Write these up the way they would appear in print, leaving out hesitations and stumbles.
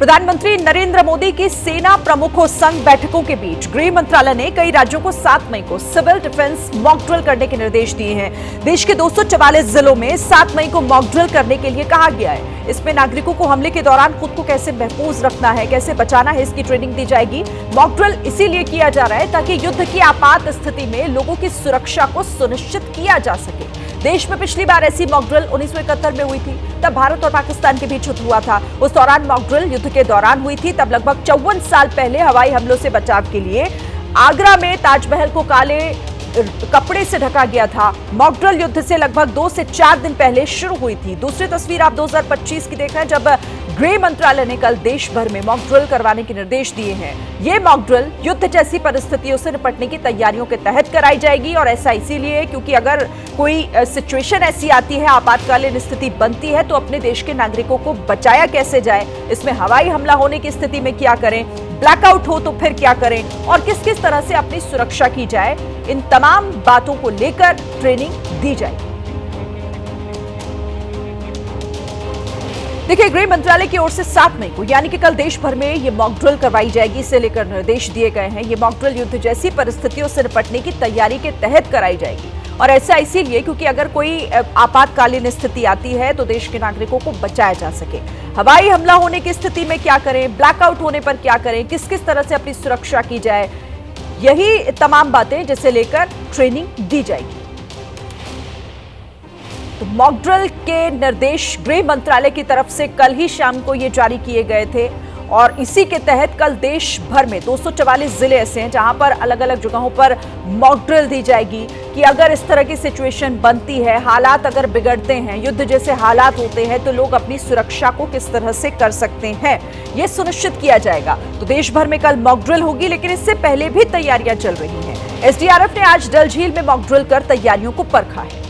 प्रधानमंत्री नरेंद्र मोदी की सेना प्रमुखों संग बैठकों के बीच गृह मंत्रालय ने कई राज्यों को 7 मई को सिविल डिफेंस मॉक ड्रिल करने के निर्देश दिए हैं। देश के 244 जिलों में 7 मई को मॉक ड्रिल करने के लिए कहा गया है। इसमें नागरिकों को हमले के दौरान खुद को कैसे महफूज रखना है, कैसे बचाना है, इसकी ट्रेनिंग दी जाएगी। मॉक ड्रिल इसीलिए किया जा रहा है ताकि युद्ध की आपात स्थिति में लोगों की सुरक्षा को सुनिश्चित किया जा सके। देश में पिछली बार ऐसी मॉक ड्रिल 1971 में हुई थी, तब भारत और पाकिस्तान के बीच युद्ध हुआ था। उस दौरान मॉक ड्रिल युद्ध के दौरान हुई थी। तब लगभग 54 साल पहले हवाई हमलों से बचाव के लिए आगरा में ताजमहल को काले कपड़े से ढका गया था। मॉक ड्रिल युद्ध से लगभग 2 से 4 दिन पहले शुरू हुई थी। दूसरी तस्वीर आप 2025 की देख रहे हैं, जब गृह मंत्रालय ने कल देश भर में मॉक ड्रिल करवाने के निर्देश दिए हैं। ये मॉक ड्रिल युद्ध जैसी परिस्थितियों से निपटने की तैयारियों के तहत कराई जाएगी और ऐसा इसीलिए क्योंकि अगर कोई सिचुएशन ऐसी आती है, आपातकालीन स्थिति बनती है, तो अपने देश के नागरिकों को बचाया कैसे जाए, इसमें हवाई हमला होने की स्थिति में क्या करें, ब्लैकआउट हो तो फिर क्या करें और किस किस तरह से अपनी सुरक्षा की जाए, इन तमाम बातों को लेकर ट्रेनिंग दी जाएगी। देखिए, गृह मंत्रालय की ओर से 7 मई को यानी कि कल देश भर में ये मॉक ड्रिल करवाई जाएगी। इसे लेकर निर्देश दिए गए हैं। ये मॉक ड्रिल युद्ध जैसी परिस्थितियों से निपटने की तैयारी के तहत कराई जाएगी और ऐसा इसीलिए क्योंकि अगर कोई आपातकालीन स्थिति आती है तो देश के नागरिकों को बचाया जा सके। हवाई हमला होने की स्थिति में क्या करें, ब्लैकआउट होने पर क्या करें, किस किस तरह से अपनी सुरक्षा की जाए, यही तमाम बातें जिसे लेकर ट्रेनिंग दी जाएगी। तो मॉक ड्रिल के निर्देश गृह मंत्रालय की तरफ से कल ही शाम को ये जारी किए गए थे और इसी के तहत कल देश भर में 244 जिले ऐसे हैं जहां पर अलग अलग जगहों पर मॉक ड्रिल दी जाएगी कि अगर इस तरह की सिचुएशन बनती है, हालात अगर बिगड़ते हैं, युद्ध जैसे हालात होते हैं, तो लोग अपनी सुरक्षा को किस तरह से कर सकते हैं, ये सुनिश्चित किया जाएगा। तो देश भर में कल मॉक ड्रिल होगी, लेकिन इससे पहले भी तैयारियां चल रही हैं। एसडीआरएफ ने आज डल झील में मॉक ड्रिल कर तैयारियों को परखा है।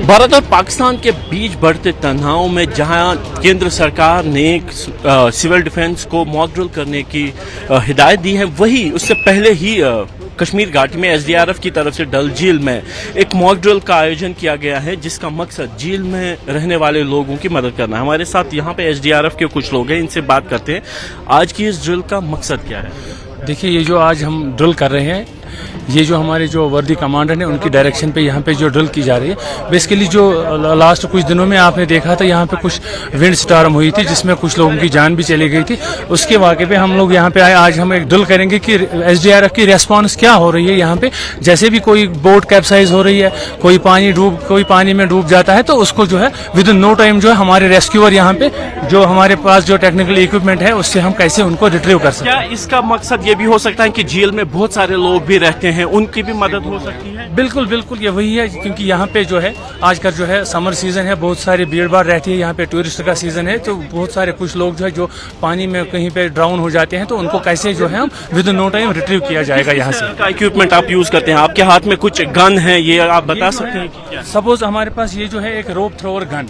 भारत और पाकिस्तान के बीच बढ़ते तनाव में जहां केंद्र सरकार ने सिविल डिफेंस को मॉक ड्रिल करने की हिदायत दी है, वही उससे पहले ही कश्मीर घाटी में एसडीआरएफ की तरफ से डल झील में एक मॉक ड्रिल का आयोजन किया गया है, जिसका मकसद झील में रहने वाले लोगों की मदद करना है। हमारे साथ यहाँ पे एसडीआरएफ के कुछ लोग हैं, इनसे बात करते हैं। आज की इस ड्रिल का मकसद क्या है? देखिए, ये जो आज हम ड्रिल कर रहे हैं, ये जो हमारे जो वर्दी कमांडर हैं उनकी डायरेक्शन पे यहाँ पे जो ड्रिल की जा रही है। बेसिकली जो लास्ट कुछ दिनों में आपने देखा था यहाँ पे कुछ विंड स्टॉर्म हुई थी जिसमें कुछ लोगों की जान भी चली गई थी। उसके वाक़े पे हम लोग यहाँ पे आए। आज हम एक ड्रिल करेंगे कि एसडीआरएफ की रेस्पॉन्स क्या हो रही है यहाँ पे। जैसे भी कोई बोट कैप्साइज हो रही है, कोई पानी में डूब जाता है, तो उसको जो है विद इन नो टाइम जो है हमारे रेस्क्यूअर यहाँ पे जो हमारे पास जो टेक्निकल इक्विपमेंट है उससे हम कैसे उनको रिट्रीव कर सकते हैं। क्या इसका मकसद ये भी हो सकता है कि झील में बहुत सारे लोग भी रहते हैं, उनकी भी मदद हो सकती है? बिल्कुल बिल्कुल, ये वही है क्योंकि यहाँ पे जो है आजकल जो है समर सीजन है, बहुत सारी भीड़ भाड़ रहती है, यहाँ पे टूरिस्ट का सीजन है, तो बहुत सारे कुछ लोग जो है जो पानी में कहीं पे ड्राउन हो जाते हैं, तो उनको कैसे जो है हम within no time retrieve किया जाएगा यहाँ से। का इक्विपमेंट आप यूज करते हैं, आपके हाथ में कुछ गन है, ये आप बता सकते हैं कि क्या? सपोज हमारे पास ये जो है एक रोप थ्रोअर गन,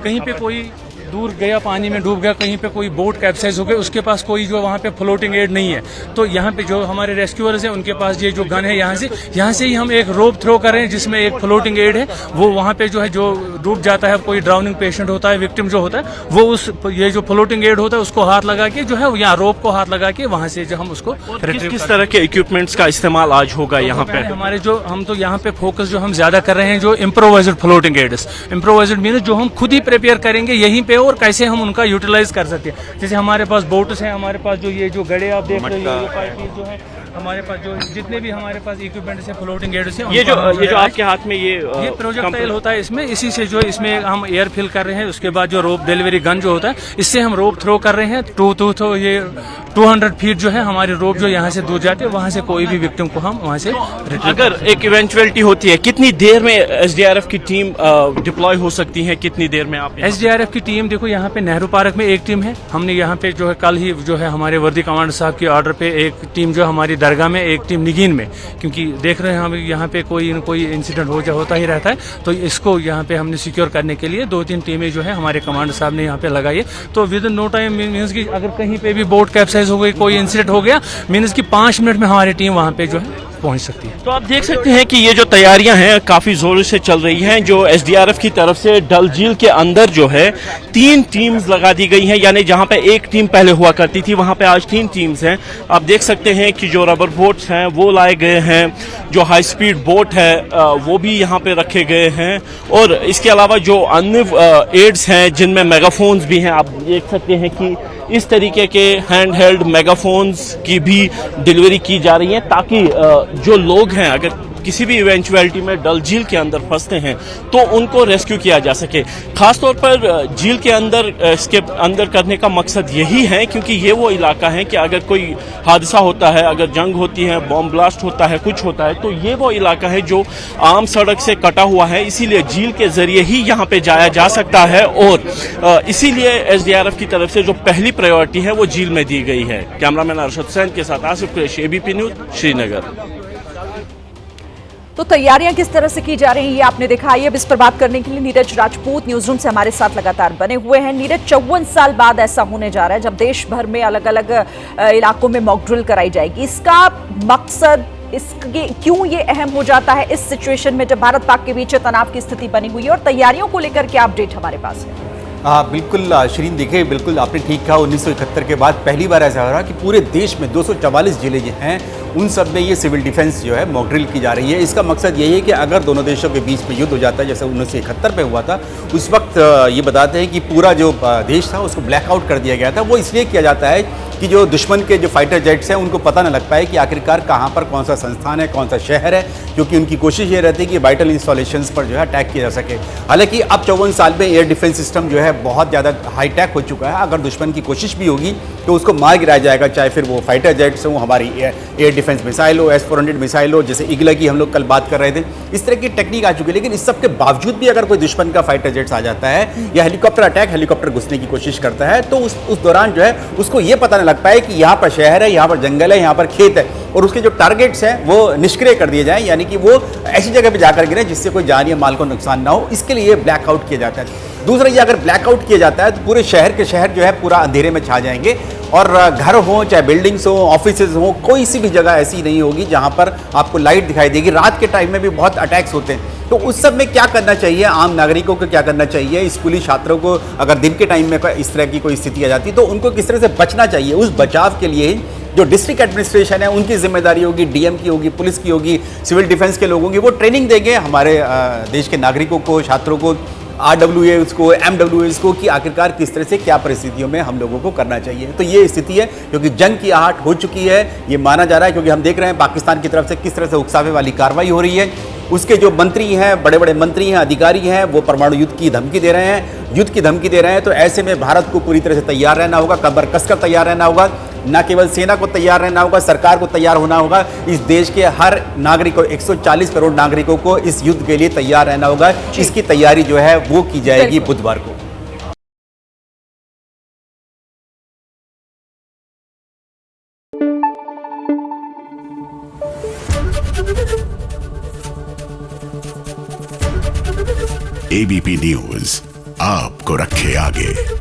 कहीं पे कोई दूर गया, पानी में डूब गया, कहीं पे कोई बोट कैप्साइज हो गया, उसके पास कोई जो वहाँ पे फ्लोटिंग एड नहीं है, तो यहाँ पे जो हमारे रेस्क्यूअर्स हैं उनके पास ये जो गन है, यहाँ से ही हम एक रोप थ्रो कर रहे हैं जिसमें एक फ्लोटिंग एड है। वो वहाँ पे जो है जो डूब जाता है, कोई ड्राउनिंग पेशेंट होता है, विक्टिम जो होता है, वो उस ये जो फ्लोटिंग एड होता है उसको हाथ लगा के जो है यहाँ रोप को हाथ लगा के वहाँ से जो हम उसको किस तरह के इक्विपमेंट्स का इस्तेमाल आज होगा यहाँ पे? हमारे जो हम तो यहाँ पे फोकस जो हम ज्यादा कर रहे हैं जो improvised floating aids. Improvised mean जो हम खुद ही प्रिपेयर करेंगे यहीं पे और कैसे हम उनका यूटिलाइज कर सकते हैं। जैसे हमारे पास बोट्स हैं, हमारे पास जो ये जो गड़े आप देख रहे हो, जो है हमारे पास जो जितने भी हमारे पास इक्विपमेंट्स हैं, फ्लोटिंग एड्स हैं, ये जो आपके हाथ में ये प्रोजेक्टाइल होता है, इसमें इसी से जो इसमें हम एयर फिल कर रहे हैं। उसके बाद जो रोप डिलीवरी गन जो होता है, इससे हम रोप थ्रो कर रहे हैं। तो ये 200 फीट जो है हमारी रोप जो यहाँ से दूर जाती है, वहाँ से कोई भी विक्टिम को हम वहाँ से अगर एक इवेंचुअलिटी होती है, कितनी देर में एसडीआरएफ की टीम डिप्लॉय हो सकती है? कितनी देर में आप? एसडीआरएफ की टीम देखो, यहाँ पे नेहरू पार्क में एक टीम है। हमने यहाँ पे जो है कल ही जो है हमारे वर्दी कमांडर साहब के ऑर्डर पे एक टीम जो हमारी दरगाह में, एक टीम निगीन में, क्योंकि देख रहे हैं हम यहाँ पे कोई न कोई इंसिडेंट होता ही रहता है, तो इसको यहाँ पे हमने सिक्योर करने के लिए 2-3 टीमें जो है हमारे कमांडर साहब ने यहाँ पे लगाई है। तो within no time means की अगर कहीं पे भी बोट कैप्साइज हो गई, कोई इंसिडेंट हो गया, मीन्स की 5 मिनट में हमारी टीम वहाँ पे जो है पहुंच सकती है। तो आप देख सकते हैं कि ये जो तैयारियां हैं काफी जोरों से चल रही हैं। जो एसडीआरएफ की तरफ से डल झील के अंदर जो है 3 टीम्स लगा दी गई हैं, यानी जहां पे एक टीम पहले हुआ करती थी वहां पे आज 3 टीम्स हैं। आप देख सकते हैं कि जो रबर बोट्स हैं वो लाए गए हैं, जो हाई स्पीड बोट है वो भी यहाँ पे रखे गए हैं, और इसके अलावा जो अन्य एड्स हैं जिनमें मेगाफोन्स भी हैं। आप देख सकते हैं कि इस तरीके के हैंड हेल्ड मेगाफोन्स की भी डिलीवरी की जा रही है, ताकि जो लोग हैं अगर किसी भी इवेंचुअलिटी में डल झील के अंदर फंसते हैं तो उनको रेस्क्यू किया जा सके। खासतौर पर झील के अंदर इसके अंदर करने का मकसद यही है क्योंकि ये वो इलाका है कि अगर कोई हादसा होता है, अगर जंग होती है, बॉम्ब ब्लास्ट होता है, कुछ होता है, तो ये वो इलाका है जो आम सड़क से कटा हुआ है। इसीलिए झील के जरिए ही यहाँ पे जाया जा सकता है, और इसीलिए एसडीआरएफ की तरफ से जो पहली प्रायोरिटी है वो झील में दी गई है। कैमरामैन अरशद हुसैन के साथ आसिफ कुरैशी, एबीपी न्यूज, श्रीनगर। तो तैयारियां किस तरह से की जा रही हैं ये आपने देखा। आइए अब इस पर बात करने के लिए नीरज राजपूत न्यूज रूम से हमारे साथ लगातार बने हुए हैं। नीरज, 54 साल बाद ऐसा होने जा रहा है जब देश भर में अलग अलग इलाकों में मॉक ड्रिल कराई जाएगी। इसका मकसद, इसके क्यों ये अहम हो जाता है इस सिचुएशन में जब भारत पाक के बीच तनाव की स्थिति बनी हुई है, और तैयारियों को लेकर क्या अपडेट हमारे पास है? बिल्कुल शिरीन, देखिए बिल्कुल आपने ठीक कहा। 1971 के बाद पहली बार ऐसा हो रहा है कि पूरे देश में 244 जिले जो हैं उन सब में ये सिविल डिफेंस जो है मॉक ड्रिल की जा रही है। इसका मकसद यही है कि अगर दोनों देशों के बीच में युद्ध हो जाता है, जैसे 1971 में हुआ था, उस वक्त ये बताते हैं कि पूरा जो देश था उसको ब्लैकआउट कर दिया गया था। वो इसलिए किया जाता है कि जो दुश्मन के जो फाइटर जेट्स हैं उनको पता न लग पाए कि आखिरकार कहाँ पर कौन सा संस्थान है, कौन सा शहर है, क्योंकि उनकी कोशिश ये रहती है कि वाइटल इंस्टॉलेशंस पर जो है अटैक किया जा सके। हालांकि अब 54 साल में एयर डिफेंस सिस्टम जो है बहुत ज़्यादा हाईटेक हो चुका है। अगर दुश्मन की कोशिश भी होगी तो उसको मार गिराया जाएगा, चाहे फिर वो फाइटर जेट्स हो, हमारी एयर डिफेंस मिसाइल हो, S-400 मिसाइल हो, जैसे ईगल की हम लोग कल बात कर रहे थे। इस तरह की टेक्निक आ चुकी है। लेकिन इस सब के बावजूद भी अगर कोई दुश्मन का फाइटर जेट्स आ जाता है या हेलीकॉप्टर घुसने की कोशिश करता है, तो उस दौरान जो है उसको ये पता न लग पाए कि यहाँ पर शहर है, यहाँ पर जंगल है, यहाँ पर खेत है, और उसके जो टारगेट्स हैं वो निष्क्रिय कर दिए जाएं, यानी कि वो ऐसी जगह पे जाकर गिरे जिससे कोई जान या माल को नुकसान ना हो। इसके लिए ब्लैकआउट किया जाता है। दूसरा, ये अगर ब्लैकआउट किया जाता है तो पूरे शहर के शहर जो है पूरा अंधेरे में छा जाएंगे, और घर हो चाहे बिल्डिंग्स हो, ऑफिसेज हो, कोई सी भी जगह ऐसी नहीं होगी जहां पर आपको लाइट दिखाई देगी। रात के टाइम में भी बहुत अटैक्स होते हैं, तो उस सब में क्या करना चाहिए, आम नागरिकों को क्या करना चाहिए, स्कूली छात्रों को अगर दिन के टाइम में इस तरह की कोई स्थिति आ जाती है तो उनको किस तरह से बचना चाहिए, उस बचाव के लिए जो डिस्ट्रिक्ट एडमिनिस्ट्रेशन है उनकी जिम्मेदारी होगी, डीएम की होगी, पुलिस की होगी, सिविल डिफेंस के लोगों की। वो ट्रेनिंग देंगे हमारे देश के नागरिकों को, छात्रों को, RWAs को, MWAs को, कि आखिरकार किस तरह से क्या परिस्थितियों में हम लोगों को करना चाहिए। तो ये स्थिति है क्योंकि जंग की आहट हो चुकी है, ये माना जा रहा है, क्योंकि हम देख रहे हैं पाकिस्तान की तरफ से किस तरह से उकसावे वाली कार्रवाई हो रही है। उसके जो मंत्री हैं, बड़े बड़े मंत्री हैं, अधिकारी हैं, वो परमाणु युद्ध की धमकी दे रहे हैं, तो ऐसे में भारत को पूरी तरह से तैयार रहना होगा, कमर कसकर तैयार रहना होगा। न केवल सेना को तैयार रहना होगा, सरकार को तैयार होना होगा। इस देश के हर नागरिक को, 140 करोड़ नागरिकों को इस युद्ध के लिए तैयार रहना होगा। इसकी तैयारी जो है वो की जाएगी बुधवार को। एबीपी न्यूज आपको रखे आगे।